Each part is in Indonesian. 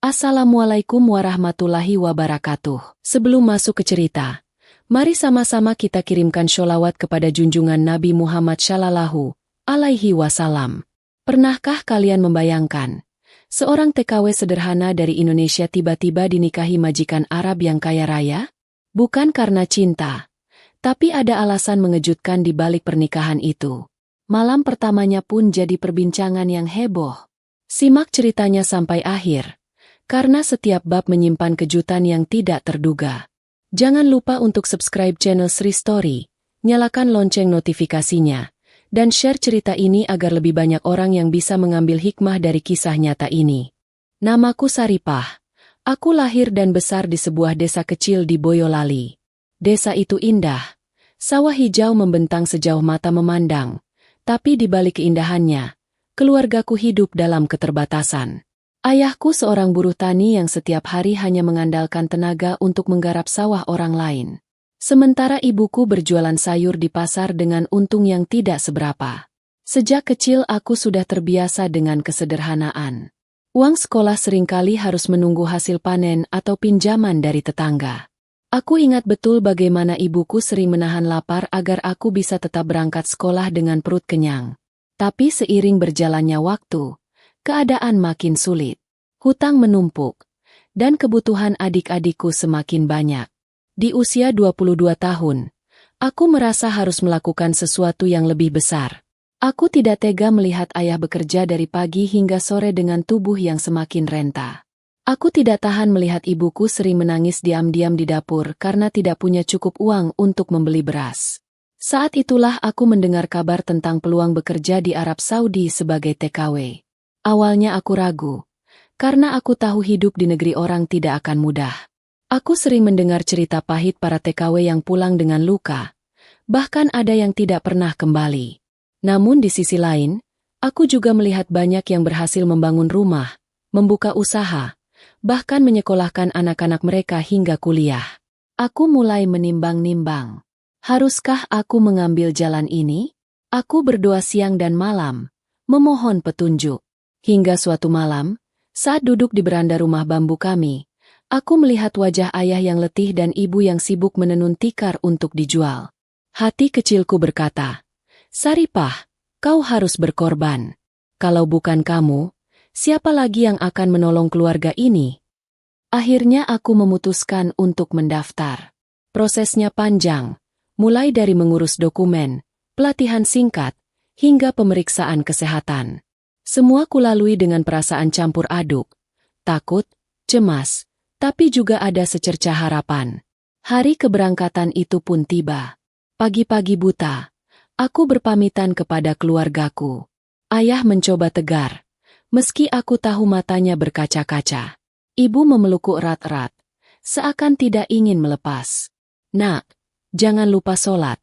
Assalamualaikum warahmatullahi wabarakatuh. Sebelum masuk ke cerita, mari sama-sama kita kirimkan sholawat kepada junjungan Nabi Muhammad Shallallahu Alaihi Wasallam. Pernahkah kalian membayangkan, seorang TKW sederhana dari Indonesia tiba-tiba dinikahi majikan Arab yang kaya raya? Bukan karena cinta, tapi ada alasan mengejutkan di balik pernikahan itu. Malam pertamanya pun jadi perbincangan yang heboh. Simak ceritanya sampai akhir, karena setiap bab menyimpan kejutan yang tidak terduga. Jangan lupa untuk subscribe channel Sri Story, nyalakan lonceng notifikasinya, dan share cerita ini agar lebih banyak orang yang bisa mengambil hikmah dari kisah nyata ini. Namaku Saripah. Aku lahir dan besar di sebuah desa kecil di Boyolali. Desa itu indah. Sawah hijau membentang sejauh mata memandang. Tapi di balik keindahannya, keluargaku hidup dalam keterbatasan. Ayahku seorang buruh tani yang setiap hari hanya mengandalkan tenaga untuk menggarap sawah orang lain. Sementara ibuku berjualan sayur di pasar dengan untung yang tidak seberapa. Sejak kecil aku sudah terbiasa dengan kesederhanaan. Uang sekolah seringkali harus menunggu hasil panen atau pinjaman dari tetangga. Aku ingat betul bagaimana ibuku sering menahan lapar agar aku bisa tetap berangkat sekolah dengan perut kenyang. Tapi seiring berjalannya waktu, keadaan makin sulit. Hutang menumpuk, dan kebutuhan adik-adikku semakin banyak. Di usia 22 tahun, aku merasa harus melakukan sesuatu yang lebih besar. Aku tidak tega melihat ayah bekerja dari pagi hingga sore dengan tubuh yang semakin renta. Aku tidak tahan melihat ibuku sering menangis diam-diam di dapur karena tidak punya cukup uang untuk membeli beras. Saat itulah aku mendengar kabar tentang peluang bekerja di Arab Saudi sebagai TKW. Awalnya aku ragu, karena aku tahu hidup di negeri orang tidak akan mudah. Aku sering mendengar cerita pahit para TKW yang pulang dengan luka, bahkan ada yang tidak pernah kembali. Namun di sisi lain, aku juga melihat banyak yang berhasil membangun rumah, membuka usaha, bahkan menyekolahkan anak-anak mereka hingga kuliah. Aku mulai menimbang-nimbang. Haruskah aku mengambil jalan ini? Aku berdoa siang dan malam, memohon petunjuk. Hingga suatu malam, saat duduk di beranda rumah bambu kami, aku melihat wajah ayah yang letih dan ibu yang sibuk menenun tikar untuk dijual. Hati kecilku berkata, "Saripah, kau harus berkorban. Kalau bukan kamu, siapa lagi yang akan menolong keluarga ini?" Akhirnya aku memutuskan untuk mendaftar. Prosesnya panjang, mulai dari mengurus dokumen, pelatihan singkat, hingga pemeriksaan kesehatan. Semua kulalui dengan perasaan campur aduk, takut, cemas, tapi juga ada secercah harapan. Hari keberangkatan itu pun tiba. Pagi-pagi buta, aku berpamitan kepada keluargaku. Ayah mencoba tegar, meski aku tahu matanya berkaca-kaca. Ibu memelukku erat-erat, seakan tidak ingin melepas. "Nak, jangan lupa sholat,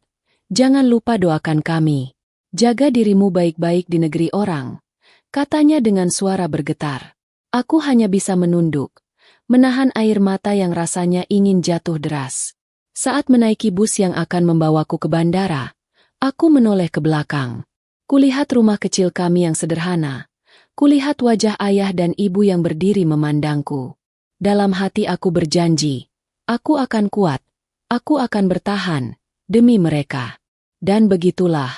jangan lupa doakan kami. Jaga dirimu baik-baik di negeri orang," katanya dengan suara bergetar. Aku hanya bisa menunduk, menahan air mata yang rasanya ingin jatuh deras. Saat menaiki bus yang akan membawaku ke bandara, aku menoleh ke belakang. Kulihat rumah kecil kami yang sederhana. Kulihat wajah ayah dan ibu yang berdiri memandangku. Dalam hati aku berjanji, aku akan kuat, aku akan bertahan, demi mereka. Dan begitulah,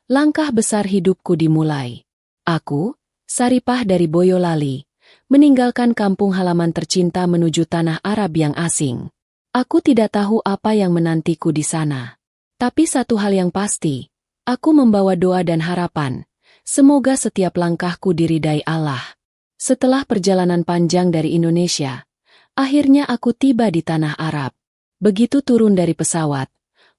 langkah besar hidupku dimulai. Aku, Saripah dari Boyolali, meninggalkan kampung halaman tercinta menuju tanah Arab yang asing. Aku tidak tahu apa yang menantiku di sana. Tapi satu hal yang pasti, aku membawa doa dan harapan. Semoga setiap langkahku diridai Allah. Setelah perjalanan panjang dari Indonesia, akhirnya aku tiba di tanah Arab. Begitu turun dari pesawat,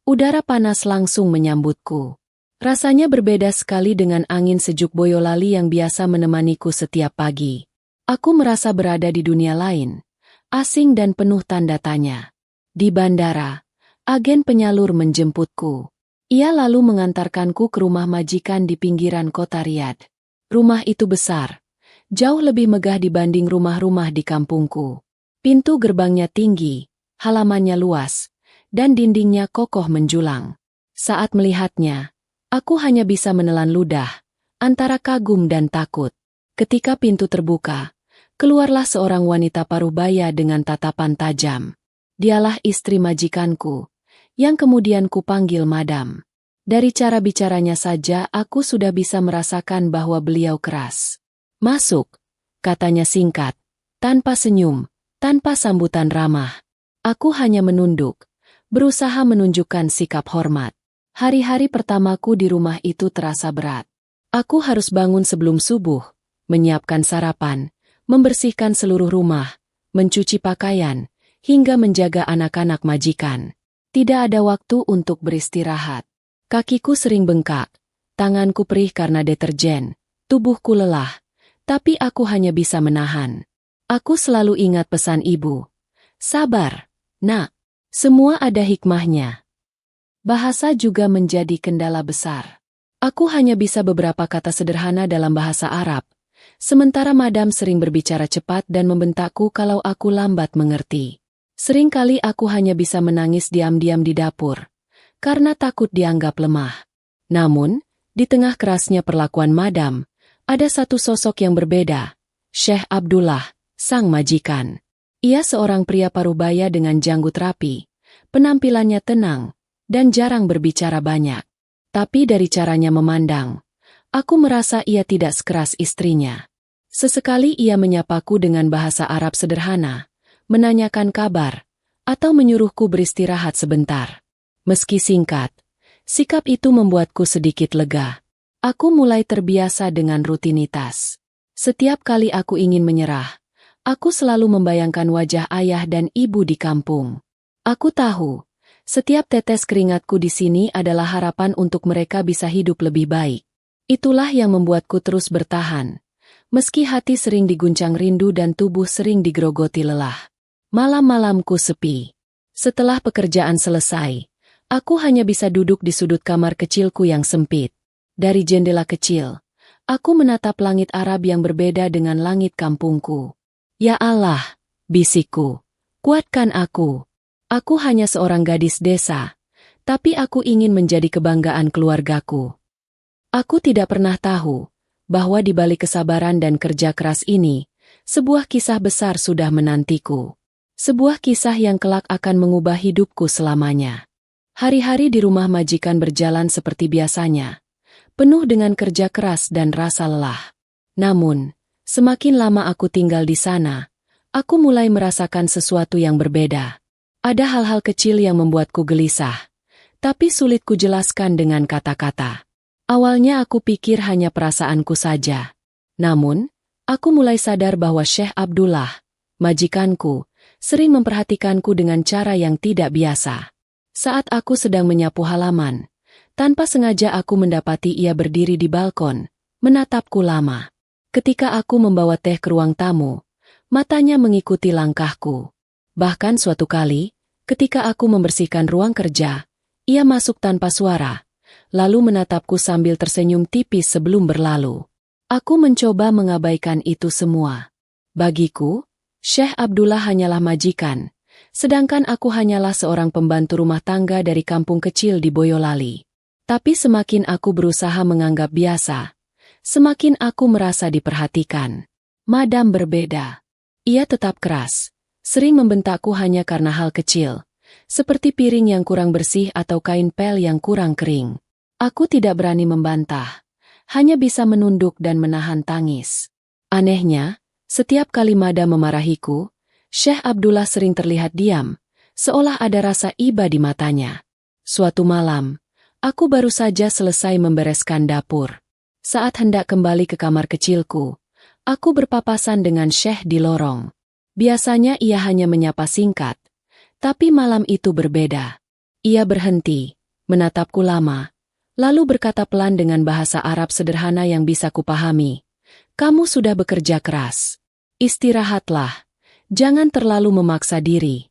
udara panas langsung menyambutku. Rasanya berbeda sekali dengan angin sejuk Boyolali yang biasa menemaniku setiap pagi. Aku merasa berada di dunia lain, asing dan penuh tanda tanya. Di bandara, agen penyalur menjemputku. Ia lalu mengantarkanku ke rumah majikan di pinggiran kota Riyadh. Rumah itu besar, jauh lebih megah dibanding rumah-rumah di kampungku. Pintu gerbangnya tinggi, halamannya luas, dan dindingnya kokoh menjulang. Saat melihatnya, aku hanya bisa menelan ludah, antara kagum dan takut. Ketika pintu terbuka, keluarlah seorang wanita parubaya dengan tatapan tajam. Dialah istri majikanku, yang kemudian kupanggil madam. Dari cara bicaranya saja aku sudah bisa merasakan bahwa beliau keras. "Masuk," katanya singkat, tanpa senyum, tanpa sambutan ramah. Aku hanya menunduk, berusaha menunjukkan sikap hormat. Hari-hari pertamaku di rumah itu terasa berat. Aku harus bangun sebelum subuh, menyiapkan sarapan, membersihkan seluruh rumah, mencuci pakaian, hingga menjaga anak-anak majikan. Tidak ada waktu untuk beristirahat. Kakiku sering bengkak, tanganku perih karena deterjen, tubuhku lelah, tapi aku hanya bisa menahan. Aku selalu ingat pesan ibu. "Sabar, nak. Semua ada hikmahnya." Bahasa juga menjadi kendala besar. Aku hanya bisa beberapa kata sederhana dalam bahasa Arab, sementara madam sering berbicara cepat dan membentakku kalau aku lambat mengerti. Seringkali aku hanya bisa menangis diam-diam di dapur, karena takut dianggap lemah. Namun, di tengah kerasnya perlakuan madam, ada satu sosok yang berbeda, Syekh Abdullah, sang majikan. Ia seorang pria parubaya dengan janggut rapi, penampilannya tenang, dan jarang berbicara banyak. Tapi dari caranya memandang, aku merasa ia tidak sekeras istrinya. Sesekali ia menyapaku dengan bahasa Arab sederhana, menanyakan kabar, atau menyuruhku beristirahat sebentar. Meski singkat, sikap itu membuatku sedikit lega. Aku mulai terbiasa dengan rutinitas. Setiap kali aku ingin menyerah, aku selalu membayangkan wajah ayah dan ibu di kampung. Aku tahu, setiap tetes keringatku di sini adalah harapan untuk mereka bisa hidup lebih baik. Itulah yang membuatku terus bertahan, meski hati sering diguncang rindu dan tubuh sering digerogoti lelah. Malam-malamku sepi. Setelah pekerjaan selesai, aku hanya bisa duduk di sudut kamar kecilku yang sempit. Dari jendela kecil, aku menatap langit Arab yang berbeda dengan langit kampungku. "Ya Allah," bisikku, "kuatkan aku. Aku hanya seorang gadis desa, tapi aku ingin menjadi kebanggaan keluargaku." Aku tidak pernah tahu bahwa di balik kesabaran dan kerja keras ini, sebuah kisah besar sudah menantiku. Sebuah kisah yang kelak akan mengubah hidupku selamanya. Hari-hari di rumah majikan berjalan seperti biasanya, penuh dengan kerja keras dan rasa lelah. Namun, semakin lama aku tinggal di sana, aku mulai merasakan sesuatu yang berbeda. Ada hal-hal kecil yang membuatku gelisah, tapi sulit kujelaskan dengan kata-kata. Awalnya aku pikir hanya perasaanku saja. Namun, aku mulai sadar bahwa Syekh Abdullah, majikanku, sering memperhatikanku dengan cara yang tidak biasa. Saat aku sedang menyapu halaman, tanpa sengaja aku mendapati ia berdiri di balkon, menatapku lama. Ketika aku membawa teh ke ruang tamu, matanya mengikuti langkahku. Bahkan suatu kali, ketika aku membersihkan ruang kerja, ia masuk tanpa suara, lalu menatapku sambil tersenyum tipis sebelum berlalu. Aku mencoba mengabaikan itu semua. Bagiku, Syekh Abdullah hanyalah majikan, sedangkan aku hanyalah seorang pembantu rumah tangga dari kampung kecil di Boyolali. Tapi semakin aku berusaha menganggap biasa, semakin aku merasa diperhatikan. Madam berbeda. Ia tetap keras, sering membentakku hanya karena hal kecil, seperti piring yang kurang bersih atau kain pel yang kurang kering. Aku tidak berani membantah, hanya bisa menunduk dan menahan tangis. Anehnya, setiap kali madam memarahiku, Syekh Abdullah sering terlihat diam, seolah ada rasa iba di matanya. Suatu malam, aku baru saja selesai membereskan dapur. Saat hendak kembali ke kamar kecilku, aku berpapasan dengan Syekh di lorong. Biasanya ia hanya menyapa singkat, tapi malam itu berbeda. Ia berhenti, menatapku lama, lalu berkata pelan dengan bahasa Arab sederhana yang bisa kupahami. "Kamu sudah bekerja keras. Istirahatlah, jangan terlalu memaksa diri."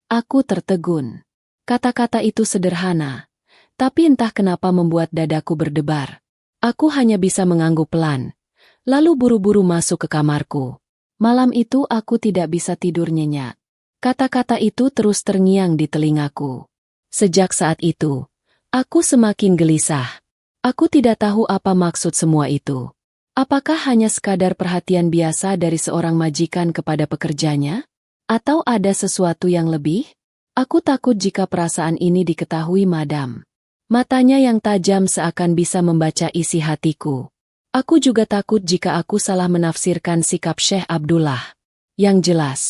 Aku tertegun. Kata-kata itu sederhana, tapi entah kenapa membuat dadaku berdebar. Aku hanya bisa mengangguk pelan, lalu buru-buru masuk ke kamarku. Malam itu aku tidak bisa tidur nyenyak. Kata-kata itu terus terngiang di telingaku. Sejak saat itu, aku semakin gelisah. Aku tidak tahu apa maksud semua itu. Apakah hanya sekadar perhatian biasa dari seorang majikan kepada pekerjanya? Atau ada sesuatu yang lebih? Aku takut jika perasaan ini diketahui Madam. Matanya yang tajam seakan bisa membaca isi hatiku. Aku juga takut jika aku salah menafsirkan sikap Syekh Abdullah. Yang jelas,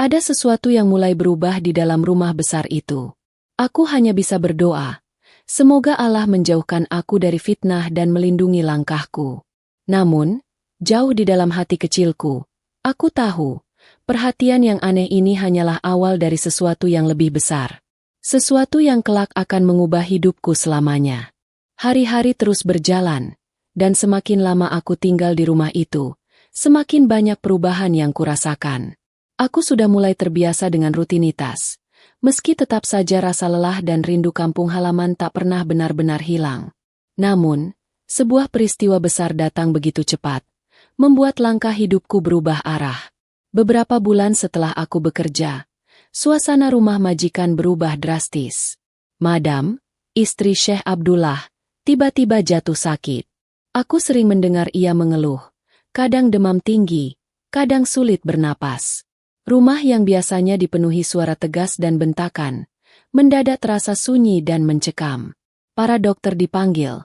ada sesuatu yang mulai berubah di dalam rumah besar itu. Aku hanya bisa berdoa. Semoga Allah menjauhkan aku dari fitnah dan melindungi langkahku. Namun, jauh di dalam hati kecilku, aku tahu, perhatian yang aneh ini hanyalah awal dari sesuatu yang lebih besar. Sesuatu yang kelak akan mengubah hidupku selamanya. Hari-hari terus berjalan, dan semakin lama aku tinggal di rumah itu, semakin banyak perubahan yang kurasakan. Aku sudah mulai terbiasa dengan rutinitas, meski tetap saja rasa lelah dan rindu kampung halaman tak pernah benar-benar hilang. Namun, sebuah peristiwa besar datang begitu cepat, membuat langkah hidupku berubah arah. Beberapa bulan setelah aku bekerja, suasana rumah majikan berubah drastis. Madam, istri Syekh Abdullah, tiba-tiba jatuh sakit. Aku sering mendengar ia mengeluh, kadang demam tinggi, kadang sulit bernapas. Rumah yang biasanya dipenuhi suara tegas dan bentakan, mendadak terasa sunyi dan mencekam. Para dokter dipanggil,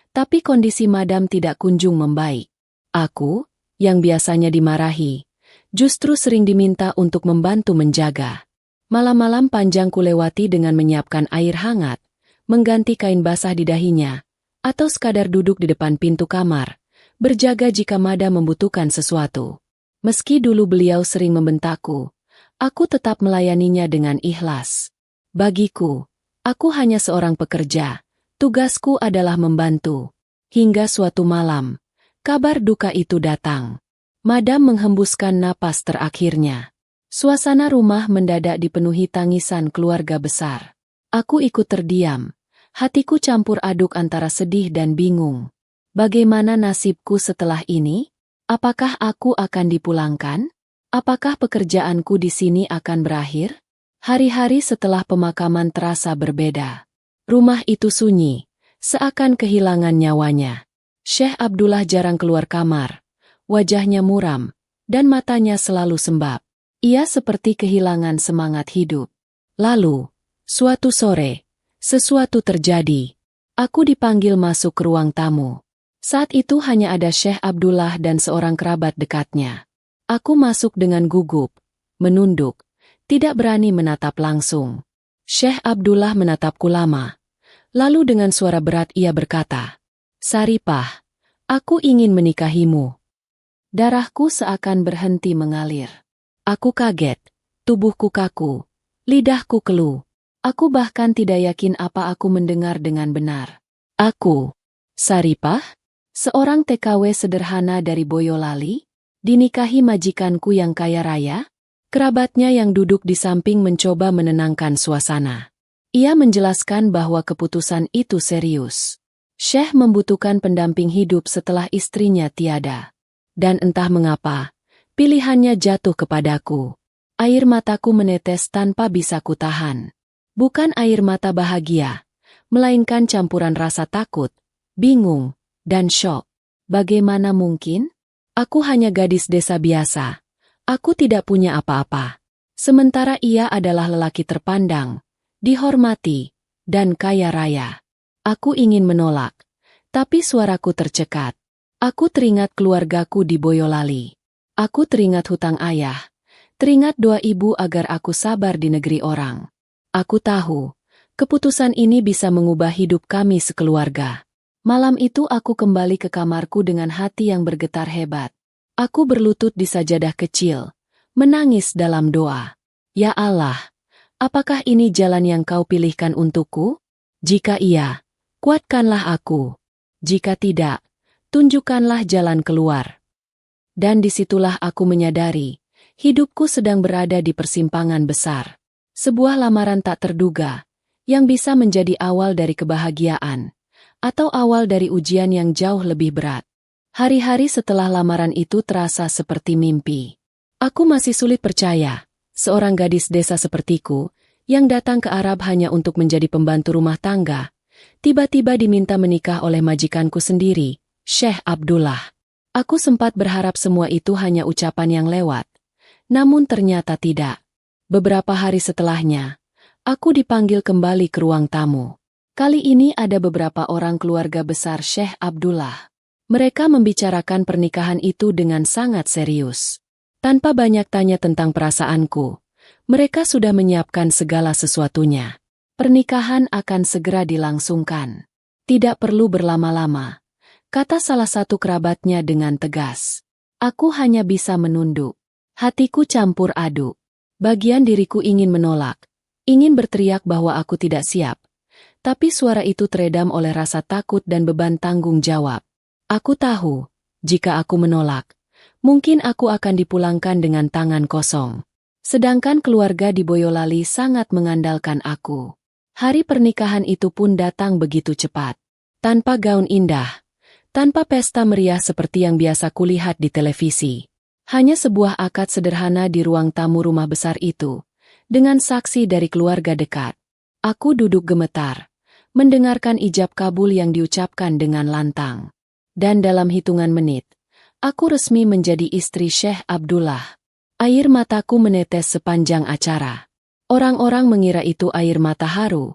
tapi kondisi Madam tidak kunjung membaik. Aku, yang biasanya dimarahi, justru sering diminta untuk membantu menjaga. Malam-malam panjang kulewati dengan menyiapkan air hangat, mengganti kain basah di dahinya, atau sekadar duduk di depan pintu kamar, berjaga jika Madam membutuhkan sesuatu. Meski dulu beliau sering membentakku, aku tetap melayaninya dengan ikhlas. Bagiku, aku hanya seorang pekerja. Tugasku adalah membantu. Hingga suatu malam, kabar duka itu datang. Madam menghembuskan napas terakhirnya. Suasana rumah mendadak dipenuhi tangisan keluarga besar. Aku ikut terdiam. Hatiku campur aduk antara sedih dan bingung. Bagaimana nasibku setelah ini? Apakah aku akan dipulangkan? Apakah pekerjaanku di sini akan berakhir? Hari-hari setelah pemakaman terasa berbeda. Rumah itu sunyi, seakan kehilangan nyawanya. Syekh Abdullah jarang keluar kamar, wajahnya muram, dan matanya selalu sembab. Ia seperti kehilangan semangat hidup. Lalu, suatu sore, sesuatu terjadi. Aku dipanggil masuk ke ruang tamu. Saat itu hanya ada Syekh Abdullah dan seorang kerabat dekatnya. Aku masuk dengan gugup, menunduk, tidak berani menatap langsung. Syekh Abdullah menatapku lama. Lalu dengan suara berat ia berkata, "Saripah, aku ingin menikahimu." Darahku seakan berhenti mengalir. Aku kaget, tubuhku kaku, lidahku keluh. Aku bahkan tidak yakin apa aku mendengar dengan benar. Aku, Saripah, seorang TKW sederhana dari Boyolali, dinikahi majikanku yang kaya raya? Kerabatnya yang duduk di samping mencoba menenangkan suasana. Ia menjelaskan bahwa keputusan itu serius. Syekh membutuhkan pendamping hidup setelah istrinya tiada. Dan entah mengapa, pilihannya jatuh kepadaku. Air mataku menetes tanpa bisa kutahan. Bukan air mata bahagia, melainkan campuran rasa takut, bingung, dan syok. Bagaimana mungkin? Aku hanya gadis desa biasa. Aku tidak punya apa-apa. Sementara ia adalah lelaki terpandang, dihormati, dan kaya raya. Aku ingin menolak, tapi suaraku tercekat. Aku teringat keluargaku di Boyolali. Aku teringat hutang ayah, teringat doa ibu agar aku sabar di negeri orang. Aku tahu, keputusan ini bisa mengubah hidup kami sekeluarga. Malam itu aku kembali ke kamarku dengan hati yang bergetar hebat. Aku berlutut di sajadah kecil, menangis dalam doa. Ya Allah, apakah ini jalan yang kau pilihkan untukku? Jika iya, kuatkanlah aku. Jika tidak, tunjukkanlah jalan keluar. Dan disitulah aku menyadari, hidupku sedang berada di persimpangan besar. Sebuah lamaran tak terduga, yang bisa menjadi awal dari kebahagiaan, atau awal dari ujian yang jauh lebih berat. Hari-hari setelah lamaran itu terasa seperti mimpi. Aku masih sulit percaya, seorang gadis desa sepertiku, yang datang ke Arab hanya untuk menjadi pembantu rumah tangga, tiba-tiba diminta menikah oleh majikanku sendiri, Syekh Abdullah. Aku sempat berharap semua itu hanya ucapan yang lewat, namun ternyata tidak. Beberapa hari setelahnya, aku dipanggil kembali ke ruang tamu. Kali ini ada beberapa orang keluarga besar Syekh Abdullah. Mereka membicarakan pernikahan itu dengan sangat serius. Tanpa banyak tanya tentang perasaanku, mereka sudah menyiapkan segala sesuatunya. Pernikahan akan segera dilangsungkan. Tidak perlu berlama-lama, kata salah satu kerabatnya dengan tegas. Aku hanya bisa menunduk. Hatiku campur aduk. Bagian diriku ingin menolak, ingin berteriak bahwa aku tidak siap. Tapi suara itu teredam oleh rasa takut dan beban tanggung jawab. Aku tahu, jika aku menolak, mungkin aku akan dipulangkan dengan tangan kosong. Sedangkan keluarga di Boyolali sangat mengandalkan aku. Hari pernikahan itu pun datang begitu cepat. Tanpa gaun indah, tanpa pesta meriah seperti yang biasa kulihat di televisi. Hanya sebuah akad sederhana di ruang tamu rumah besar itu, dengan saksi dari keluarga dekat. Aku duduk gemetar, mendengarkan ijab kabul yang diucapkan dengan lantang. Dan dalam hitungan menit, aku resmi menjadi istri Syekh Abdullah. Air mataku menetes sepanjang acara. Orang-orang mengira itu air mata haru,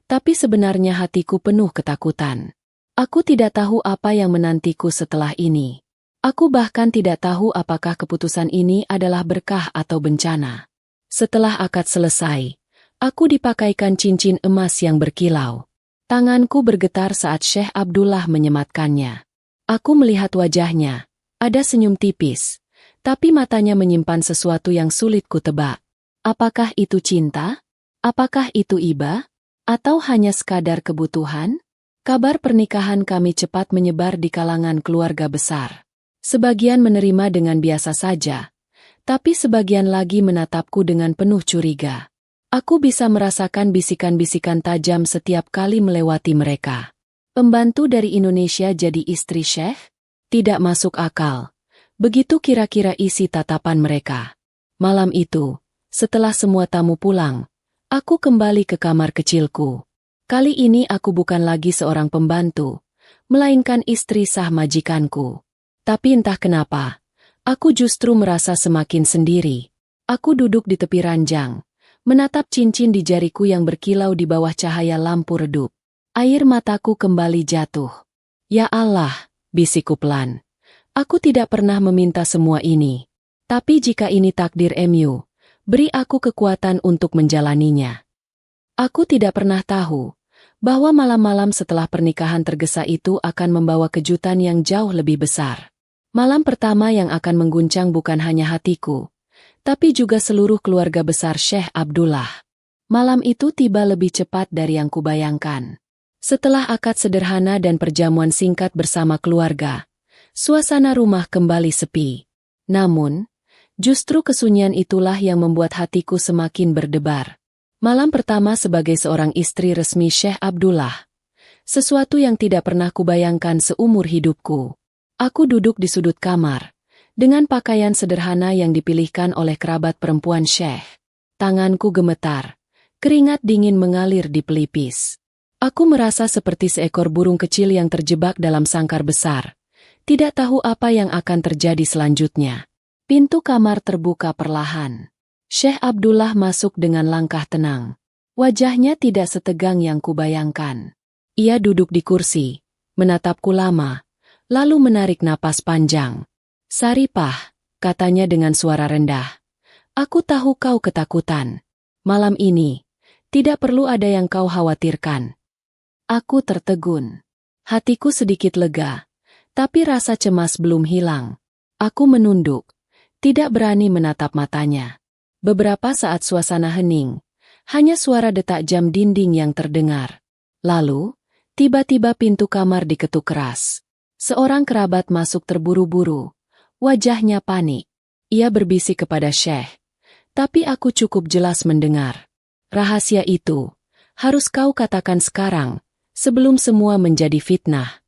tapi sebenarnya hatiku penuh ketakutan. Aku tidak tahu apa yang menantiku setelah ini. Aku bahkan tidak tahu apakah keputusan ini adalah berkah atau bencana. Setelah akad selesai, aku dipakaikan cincin emas yang berkilau. Tanganku bergetar saat Syekh Abdullah menyematkannya. Aku melihat wajahnya, ada senyum tipis, tapi matanya menyimpan sesuatu yang sulit kutebak. Apakah itu cinta? Apakah itu iba? Atau hanya sekadar kebutuhan? Kabar pernikahan kami cepat menyebar di kalangan keluarga besar. Sebagian menerima dengan biasa saja, tapi sebagian lagi menatapku dengan penuh curiga. Aku bisa merasakan bisikan-bisikan tajam setiap kali melewati mereka. Pembantu dari Indonesia jadi istri Syekh? Tidak masuk akal. Begitu kira-kira isi tatapan mereka. Malam itu, setelah semua tamu pulang, aku kembali ke kamar kecilku. Kali ini aku bukan lagi seorang pembantu, melainkan istri sah majikanku. Tapi entah kenapa, aku justru merasa semakin sendiri. Aku duduk di tepi ranjang, menatap cincin di jariku yang berkilau di bawah cahaya lampu redup. Air mataku kembali jatuh. Ya Allah, bisikku pelan. Aku tidak pernah meminta semua ini. Tapi jika ini takdir MU, beri aku kekuatan untuk menjalaninya. Aku tidak pernah tahu bahwa malam-malam setelah pernikahan tergesa itu akan membawa kejutan yang jauh lebih besar. Malam pertama yang akan mengguncang bukan hanya hatiku, tapi juga seluruh keluarga besar Syekh Abdullah. Malam itu tiba lebih cepat dari yang kubayangkan. Setelah akad sederhana dan perjamuan singkat bersama keluarga, suasana rumah kembali sepi. Namun, justru kesunyian itulah yang membuat hatiku semakin berdebar. Malam pertama sebagai seorang istri resmi Syekh Abdullah, sesuatu yang tidak pernah kubayangkan seumur hidupku. Aku duduk di sudut kamar, dengan pakaian sederhana yang dipilihkan oleh kerabat perempuan Syekh. Tanganku gemetar, keringat dingin mengalir di pelipis. Aku merasa seperti seekor burung kecil yang terjebak dalam sangkar besar, tidak tahu apa yang akan terjadi selanjutnya. Pintu kamar terbuka perlahan. Syekh Abdullah masuk dengan langkah tenang. Wajahnya tidak setegang yang kubayangkan. Ia duduk di kursi, menatapku lama, lalu menarik napas panjang. "Saripah," katanya dengan suara rendah. "Aku tahu kau ketakutan. Malam ini, tidak perlu ada yang kau khawatirkan." Aku tertegun. Hatiku sedikit lega, tapi rasa cemas belum hilang. Aku menunduk, tidak berani menatap matanya. Beberapa saat suasana hening, hanya suara detak jam dinding yang terdengar. Lalu, tiba-tiba pintu kamar diketuk keras. Seorang kerabat masuk terburu-buru, wajahnya panik. Ia berbisik kepada Syekh, tapi aku cukup jelas mendengar. "Rahasia itu, harus kau katakan sekarang, sebelum semua menjadi fitnah."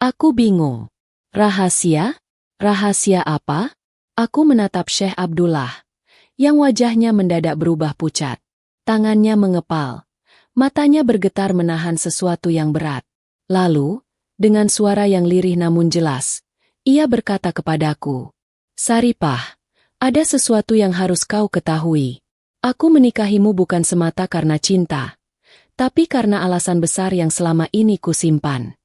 Aku bingung. Rahasia? Rahasia apa? Aku menatap Syekh Abdullah, yang wajahnya mendadak berubah pucat. Tangannya mengepal, matanya bergetar menahan sesuatu yang berat. Lalu, dengan suara yang lirih namun jelas, Ia berkata kepadaku, "Saripah, ada sesuatu yang harus kau ketahui. Aku menikahimu bukan semata karena cinta, tapi karena alasan besar yang selama ini kusimpan."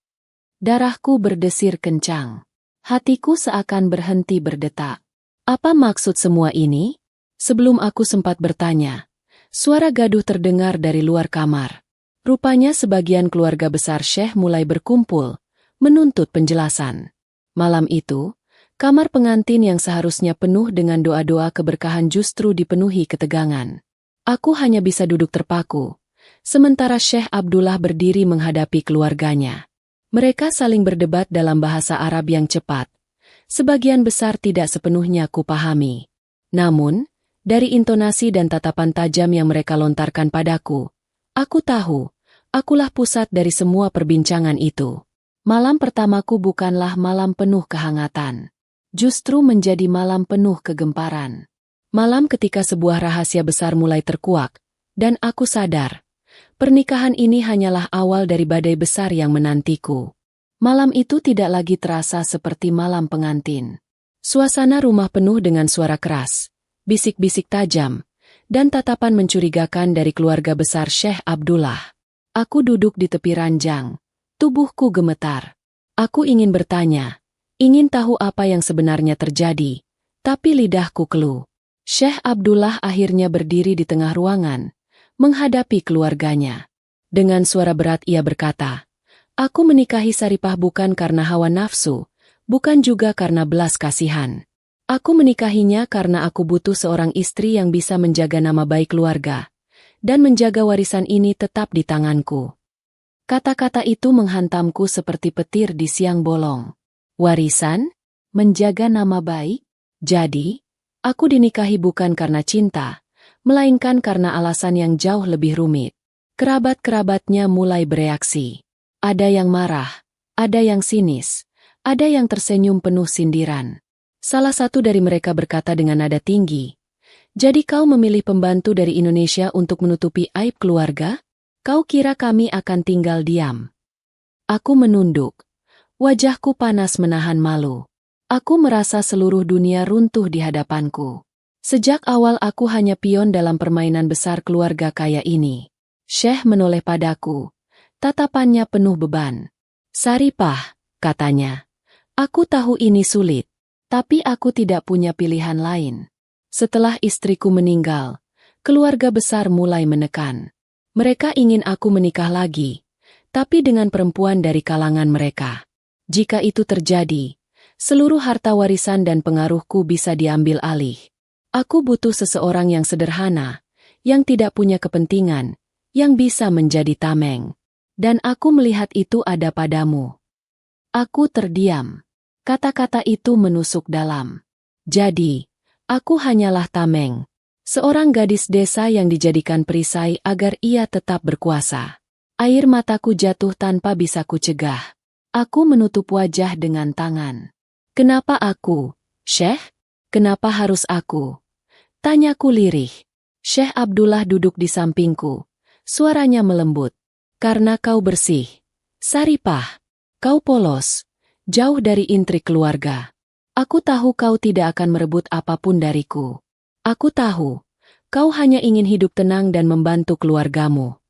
Darahku berdesir kencang. Hatiku seakan berhenti berdetak. Apa maksud semua ini? Sebelum aku sempat bertanya, suara gaduh terdengar dari luar kamar. Rupanya sebagian keluarga besar Syekh mulai berkumpul, menuntut penjelasan. Malam itu, kamar pengantin yang seharusnya penuh dengan doa-doa keberkahan justru dipenuhi ketegangan. Aku hanya bisa duduk terpaku, sementara Syekh Abdullah berdiri menghadapi keluarganya. Mereka saling berdebat dalam bahasa Arab yang cepat. Sebagian besar tidak sepenuhnya kupahami. Namun, dari intonasi dan tatapan tajam yang mereka lontarkan padaku, aku tahu, akulah pusat dari semua perbincangan itu. Malam pertamaku bukanlah malam penuh kehangatan. Justru menjadi malam penuh kegemparan. Malam ketika sebuah rahasia besar mulai terkuak, dan aku sadar, pernikahan ini hanyalah awal dari badai besar yang menantiku. Malam itu tidak lagi terasa seperti malam pengantin. Suasana rumah penuh dengan suara keras, bisik-bisik tajam, dan tatapan mencurigakan dari keluarga besar Syekh Abdullah. Aku duduk di tepi ranjang, tubuhku gemetar. Aku ingin bertanya, ingin tahu apa yang sebenarnya terjadi, tapi lidahku keluh. Syekh Abdullah akhirnya berdiri di tengah ruangan, menghadapi keluarganya. Dengan suara berat ia berkata, "Aku menikahi Saripah bukan karena hawa nafsu, bukan juga karena belas kasihan. Aku menikahinya karena aku butuh seorang istri yang bisa menjaga nama baik keluarga, dan menjaga warisan ini tetap di tanganku." Kata-kata itu menghantamku seperti petir di siang bolong. Warisan? Menjaga nama baik? Jadi, aku dinikahi bukan karena cinta, melainkan karena alasan yang jauh lebih rumit. Kerabat-kerabatnya mulai bereaksi. Ada yang marah, ada yang sinis, ada yang tersenyum penuh sindiran. Salah satu dari mereka berkata dengan nada tinggi, "Jadi kau memilih pembantu dari Indonesia untuk menutupi aib keluarga? Kau kira kami akan tinggal diam?" Aku menunduk. Wajahku panas menahan malu. Aku merasa seluruh dunia runtuh di hadapanku. Sejak awal aku hanya pion dalam permainan besar keluarga kaya ini. Syekh menoleh padaku. Tatapannya penuh beban. "Saripah," katanya. "Aku tahu ini sulit, tapi aku tidak punya pilihan lain. Setelah istriku meninggal, keluarga besar mulai menekan. Mereka ingin aku menikah lagi, tapi dengan perempuan dari kalangan mereka. Jika itu terjadi, seluruh harta warisan dan pengaruhku bisa diambil alih. Aku butuh seseorang yang sederhana, yang tidak punya kepentingan, yang bisa menjadi tameng. Dan aku melihat itu ada padamu." Aku terdiam. Kata-kata itu menusuk dalam. Jadi, aku hanyalah tameng. Seorang gadis desa yang dijadikan perisai agar ia tetap berkuasa. Air mataku jatuh tanpa bisa kucegah. Aku menutup wajah dengan tangan. "Kenapa aku, Syekh? Kenapa harus aku?" Tanyaku lirih. Syekh Abdullah duduk di sampingku. Suaranya melembut. "Karena kau bersih. Saripah, kau polos, jauh dari intrik keluarga. Aku tahu kau tidak akan merebut apapun dariku. Aku tahu, kau hanya ingin hidup tenang dan membantu keluargamu."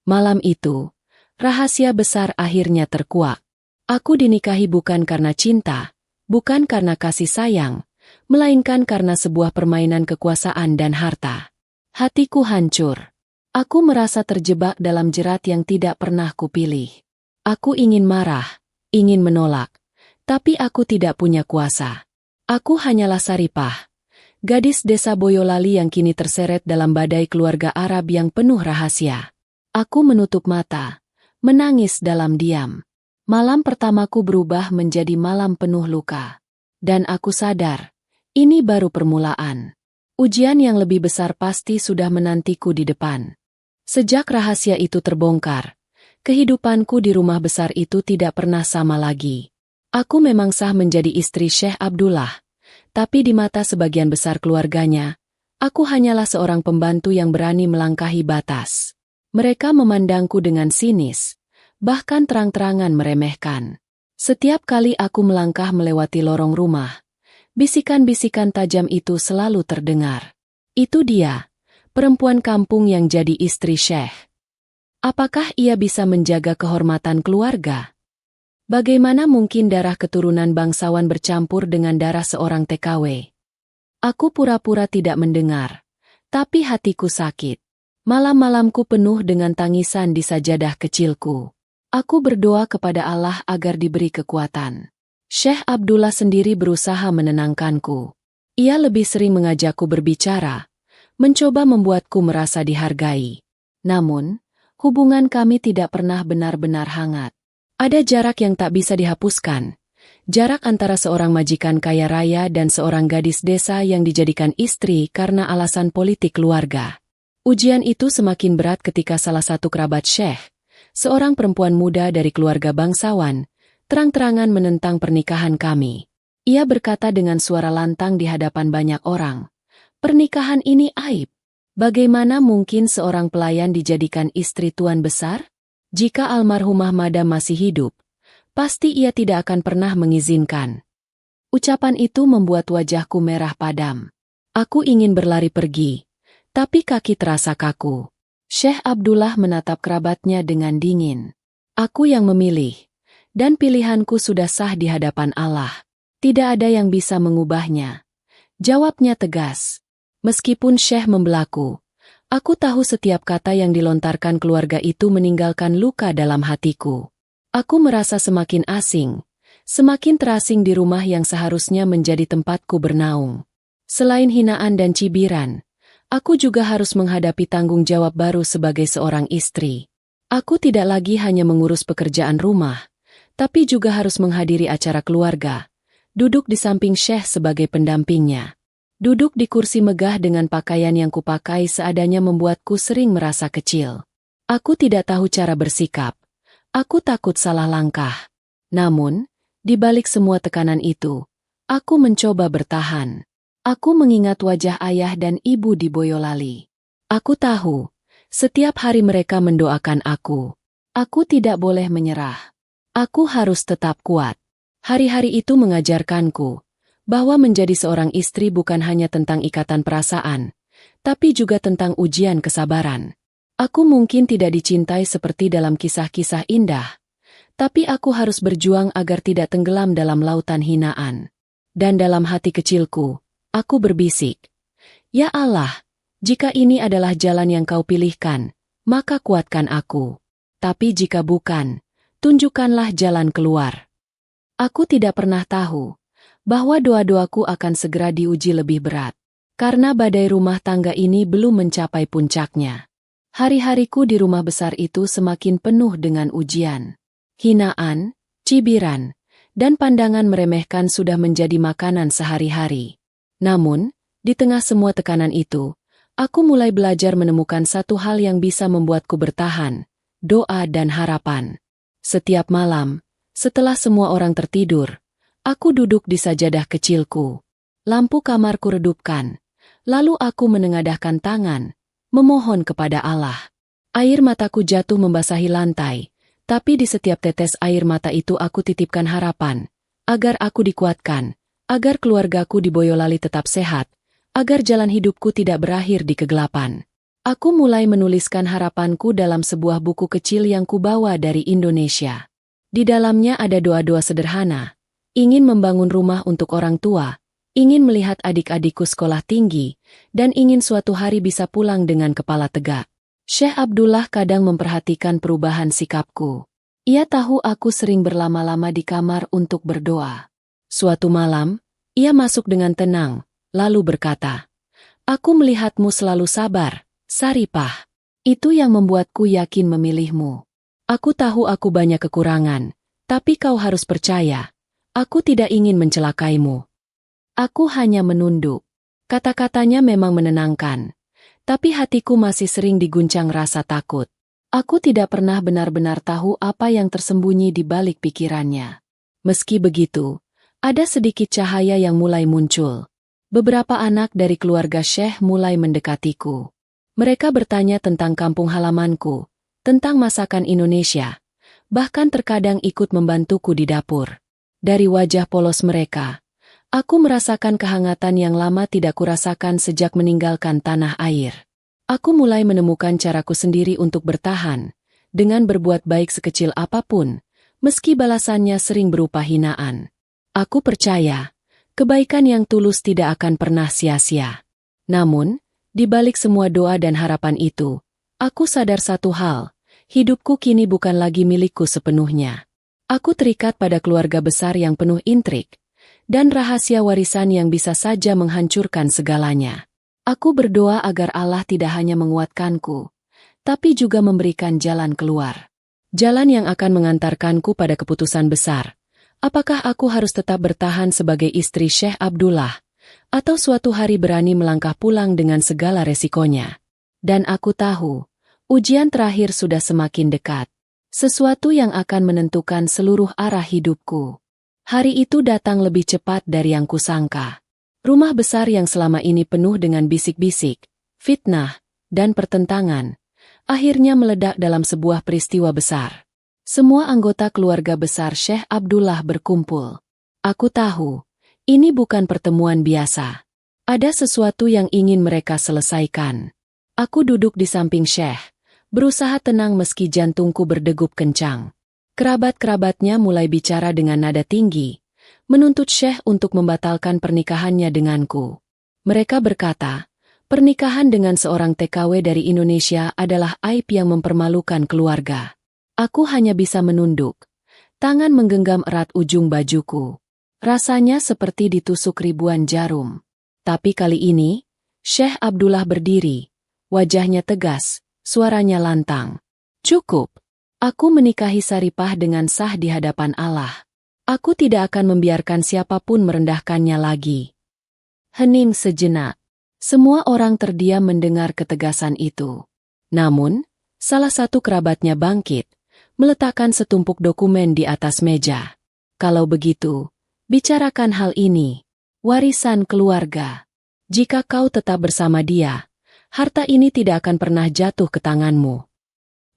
Malam itu, rahasia besar akhirnya terkuak. Aku dinikahi bukan karena cinta, bukan karena kasih sayang, melainkan karena sebuah permainan kekuasaan dan harta. Hatiku hancur. Aku merasa terjebak dalam jerat yang tidak pernah kupilih. Aku ingin marah, ingin menolak, tapi aku tidak punya kuasa. Aku hanyalah Saripah, gadis desa Boyolali yang kini terseret dalam badai keluarga Arab yang penuh rahasia. Aku menutup mata, menangis dalam diam. Malam pertamaku berubah menjadi malam penuh luka. Dan aku sadar, ini baru permulaan. Ujian yang lebih besar pasti sudah menantiku di depan. Sejak rahasia itu terbongkar, kehidupanku di rumah besar itu tidak pernah sama lagi. Aku memang sah menjadi istri Syekh Abdullah, tapi di mata sebagian besar keluarganya, aku hanyalah seorang pembantu yang berani melangkahi batas. Mereka memandangku dengan sinis, bahkan terang-terangan meremehkan. Setiap kali aku melangkah melewati lorong rumah, bisikan-bisikan tajam itu selalu terdengar. Itu dia, perempuan kampung yang jadi istri Syekh. Apakah ia bisa menjaga kehormatan keluarga? Bagaimana mungkin darah keturunan bangsawan bercampur dengan darah seorang TKW? Aku pura-pura tidak mendengar, tapi hatiku sakit. Malam-malamku penuh dengan tangisan di sajadah kecilku. Aku berdoa kepada Allah agar diberi kekuatan. Syekh Abdullah sendiri berusaha menenangkanku. Ia lebih sering mengajakku berbicara, mencoba membuatku merasa dihargai. Namun, hubungan kami tidak pernah benar-benar hangat. Ada jarak yang tak bisa dihapuskan. Jarak antara seorang majikan kaya raya dan seorang gadis desa yang dijadikan istri karena alasan politik keluarga. Ujian itu semakin berat ketika salah satu kerabat Syekh, seorang perempuan muda dari keluarga bangsawan, terang-terangan menentang pernikahan kami. Ia berkata dengan suara lantang di hadapan banyak orang, "Pernikahan ini aib. Bagaimana mungkin seorang pelayan dijadikan istri tuan besar? Jika almarhumah Madam masih hidup, pasti ia tidak akan pernah mengizinkan." Ucapan itu membuat wajahku merah padam. Aku ingin berlari pergi, tapi kaki terasa kaku. Syekh Abdullah menatap kerabatnya dengan dingin. Aku yang memilih, dan pilihanku sudah sah di hadapan Allah. Tidak ada yang bisa mengubahnya. Jawabnya tegas. Meskipun Syekh membelaku, aku tahu setiap kata yang dilontarkan keluarga itu meninggalkan luka dalam hatiku. Aku merasa semakin asing, semakin terasing di rumah yang seharusnya menjadi tempatku bernaung. Selain hinaan dan cibiran, aku juga harus menghadapi tanggung jawab baru sebagai seorang istri. Aku tidak lagi hanya mengurus pekerjaan rumah, tapi juga harus menghadiri acara keluarga, duduk di samping Syekh sebagai pendampingnya. Duduk di kursi megah dengan pakaian yang kupakai seadanya membuatku sering merasa kecil. Aku tidak tahu cara bersikap. Aku takut salah langkah. Namun, di balik semua tekanan itu, aku mencoba bertahan. Aku mengingat wajah ayah dan ibu di Boyolali. Aku tahu, setiap hari mereka mendoakan aku. Aku tidak boleh menyerah. Aku harus tetap kuat. Hari-hari itu mengajarkanku bahwa menjadi seorang istri bukan hanya tentang ikatan perasaan, tapi juga tentang ujian kesabaran. Aku mungkin tidak dicintai seperti dalam kisah-kisah indah, tapi aku harus berjuang agar tidak tenggelam dalam lautan hinaan. Dan dalam hati kecilku, aku berbisik, "Ya Allah, jika ini adalah jalan yang Kau pilihkan, maka kuatkan aku. Tapi jika bukan, tunjukkanlah jalan keluar." Aku tidak pernah tahu bahwa doa-doaku akan segera diuji lebih berat, karena badai rumah tangga ini belum mencapai puncaknya. Hari-hariku di rumah besar itu semakin penuh dengan ujian. Hinaan, cibiran, dan pandangan meremehkan sudah menjadi makanan sehari-hari. Namun, di tengah semua tekanan itu, aku mulai belajar menemukan satu hal yang bisa membuatku bertahan, doa dan harapan. Setiap malam, setelah semua orang tertidur, aku duduk di sajadah kecilku. Lampu kamarku redupkan. Lalu aku menengadahkan tangan, memohon kepada Allah. Air mataku jatuh membasahi lantai, tapi di setiap tetes air mata itu aku titipkan harapan, agar aku dikuatkan, agar keluargaku di Boyolali tetap sehat, agar jalan hidupku tidak berakhir di kegelapan. Aku mulai menuliskan harapanku dalam sebuah buku kecil yang kubawa dari Indonesia. Di dalamnya ada doa-doa sederhana, ingin membangun rumah untuk orang tua, ingin melihat adik-adikku sekolah tinggi, dan ingin suatu hari bisa pulang dengan kepala tegak. Syekh Abdullah kadang memperhatikan perubahan sikapku. Ia tahu aku sering berlama-lama di kamar untuk berdoa. Suatu malam, ia masuk dengan tenang, lalu berkata, "Aku melihatmu selalu sabar, Saripah. Itu yang membuatku yakin memilihmu. Aku tahu aku banyak kekurangan, tapi kau harus percaya. Aku tidak ingin mencelakaimu." Aku hanya menunduk. Kata-katanya memang menenangkan, tapi hatiku masih sering diguncang rasa takut. Aku tidak pernah benar-benar tahu apa yang tersembunyi di balik pikirannya. Meski begitu, ada sedikit cahaya yang mulai muncul. Beberapa anak dari keluarga Syekh mulai mendekatiku. Mereka bertanya tentang kampung halamanku, tentang masakan Indonesia, bahkan terkadang ikut membantuku di dapur. Dari wajah polos mereka, aku merasakan kehangatan yang lama tidak kurasakan sejak meninggalkan tanah air. Aku mulai menemukan caraku sendiri untuk bertahan, dengan berbuat baik sekecil apapun, meski balasannya sering berupa hinaan. Aku percaya, kebaikan yang tulus tidak akan pernah sia-sia. Namun, di balik semua doa dan harapan itu, aku sadar satu hal, hidupku kini bukan lagi milikku sepenuhnya. Aku terikat pada keluarga besar yang penuh intrik, dan rahasia warisan yang bisa saja menghancurkan segalanya. Aku berdoa agar Allah tidak hanya menguatkanku, tapi juga memberikan jalan keluar. Jalan yang akan mengantarkanku pada keputusan besar. Apakah aku harus tetap bertahan sebagai istri Syekh Abdullah, atau suatu hari berani melangkah pulang dengan segala resikonya? Dan aku tahu, ujian terakhir sudah semakin dekat. Sesuatu yang akan menentukan seluruh arah hidupku. Hari itu datang lebih cepat dari yang kusangka. Rumah besar yang selama ini penuh dengan bisik-bisik, fitnah, dan pertentangan, akhirnya meledak dalam sebuah peristiwa besar. Semua anggota keluarga besar Syekh Abdullah berkumpul. Aku tahu, ini bukan pertemuan biasa. Ada sesuatu yang ingin mereka selesaikan. Aku duduk di samping Syekh, berusaha tenang meski jantungku berdegup kencang. Kerabat-kerabatnya mulai bicara dengan nada tinggi, menuntut Syekh untuk membatalkan pernikahannya denganku. Mereka berkata, pernikahan dengan seorang TKW dari Indonesia adalah aib yang mempermalukan keluarga. Aku hanya bisa menunduk. Tangan menggenggam erat ujung bajuku. Rasanya seperti ditusuk ribuan jarum. Tapi kali ini, Syekh Abdullah berdiri. Wajahnya tegas, suaranya lantang. Cukup. Aku menikahi Saripah dengan sah di hadapan Allah. Aku tidak akan membiarkan siapapun merendahkannya lagi. Hening sejenak. Semua orang terdiam mendengar ketegasan itu. Namun, salah satu kerabatnya bangkit, meletakkan setumpuk dokumen di atas meja. Kalau begitu, bicarakan hal ini. Warisan keluarga. Jika kau tetap bersama dia, harta ini tidak akan pernah jatuh ke tanganmu.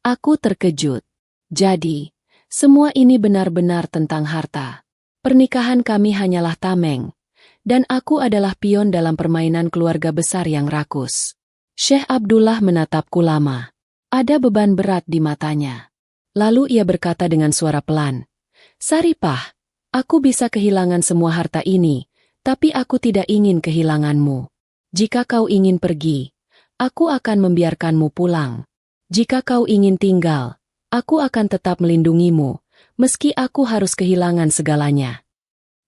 Aku terkejut. Jadi, semua ini benar-benar tentang harta. Pernikahan kami hanyalah tameng, dan aku adalah pion dalam permainan keluarga besar yang rakus. Syekh Abdullah menatapku lama. Ada beban berat di matanya. Lalu ia berkata dengan suara pelan, Saripah, aku bisa kehilangan semua harta ini, tapi aku tidak ingin kehilanganmu. Jika kau ingin pergi, aku akan membiarkanmu pulang. Jika kau ingin tinggal, aku akan tetap melindungimu, meski aku harus kehilangan segalanya.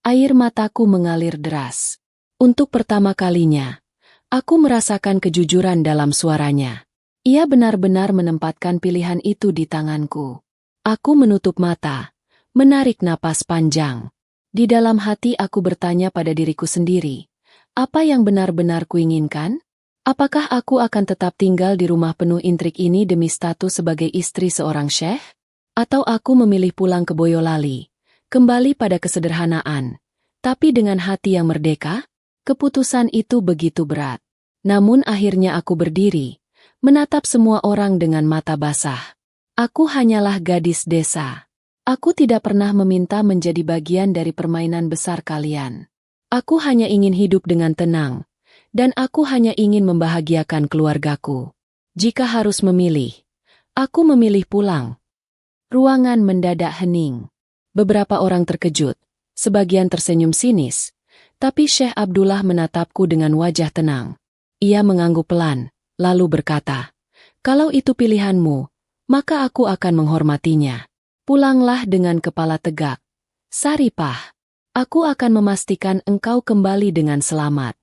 Air mataku mengalir deras. Untuk pertama kalinya, aku merasakan kejujuran dalam suaranya. Ia benar-benar menempatkan pilihan itu di tanganku. Aku menutup mata, menarik napas panjang. Di dalam hati aku bertanya pada diriku sendiri, apa yang benar-benar kuinginkan? Apakah aku akan tetap tinggal di rumah penuh intrik ini demi status sebagai istri seorang syekh? Atau aku memilih pulang ke Boyolali, kembali pada kesederhanaan, tapi dengan hati yang merdeka? Keputusan itu begitu berat. Namun akhirnya aku berdiri, menatap semua orang dengan mata basah. Aku hanyalah gadis desa. Aku tidak pernah meminta menjadi bagian dari permainan besar kalian. Aku hanya ingin hidup dengan tenang, dan aku hanya ingin membahagiakan keluargaku. Jika harus memilih, aku memilih pulang. Ruangan mendadak hening. Beberapa orang terkejut, sebagian tersenyum sinis, tapi Syekh Abdullah menatapku dengan wajah tenang. Ia mengangguk pelan, lalu berkata, kalau itu pilihanmu, maka aku akan menghormatinya. Pulanglah dengan kepala tegak. Saripah, aku akan memastikan engkau kembali dengan selamat.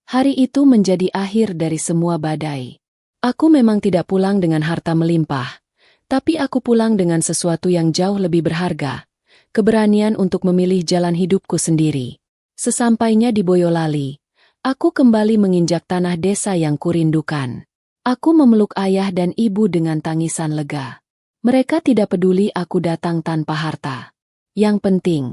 Hari itu menjadi akhir dari semua badai. Aku memang tidak pulang dengan harta melimpah, tapi aku pulang dengan sesuatu yang jauh lebih berharga, keberanian untuk memilih jalan hidupku sendiri. Sesampainya di Boyolali, aku kembali menginjak tanah desa yang kurindukan. Aku memeluk ayah dan ibu dengan tangisan lega. Mereka tidak peduli aku datang tanpa harta. Yang penting,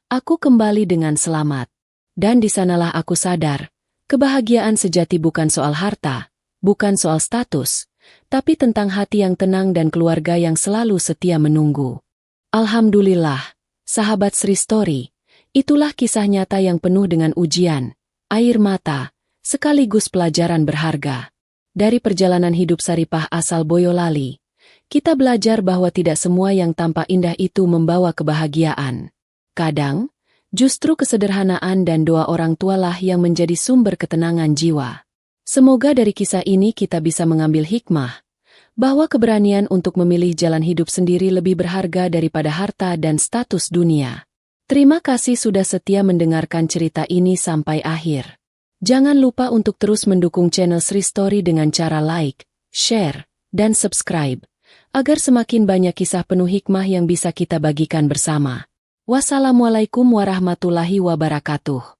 aku kembali dengan selamat. Dan di sanalah aku sadar, kebahagiaan sejati bukan soal harta, bukan soal status, tapi tentang hati yang tenang dan keluarga yang selalu setia menunggu. Alhamdulillah, sahabat Sri Story, itulah kisah nyata yang penuh dengan ujian, air mata, sekaligus pelajaran berharga. Dari perjalanan hidup Saripah asal Boyolali, kita belajar bahwa tidak semua yang tampak indah itu membawa kebahagiaan. Kadang, justru kesederhanaan dan doa orang tualah yang menjadi sumber ketenangan jiwa. Semoga dari kisah ini kita bisa mengambil hikmah, bahwa keberanian untuk memilih jalan hidup sendiri lebih berharga daripada harta dan status dunia. Terima kasih sudah setia mendengarkan cerita ini sampai akhir. Jangan lupa untuk terus mendukung channel Sri Story dengan cara like, share, dan subscribe, agar semakin banyak kisah penuh hikmah yang bisa kita bagikan bersama. Wassalamualaikum warahmatullahi wabarakatuh.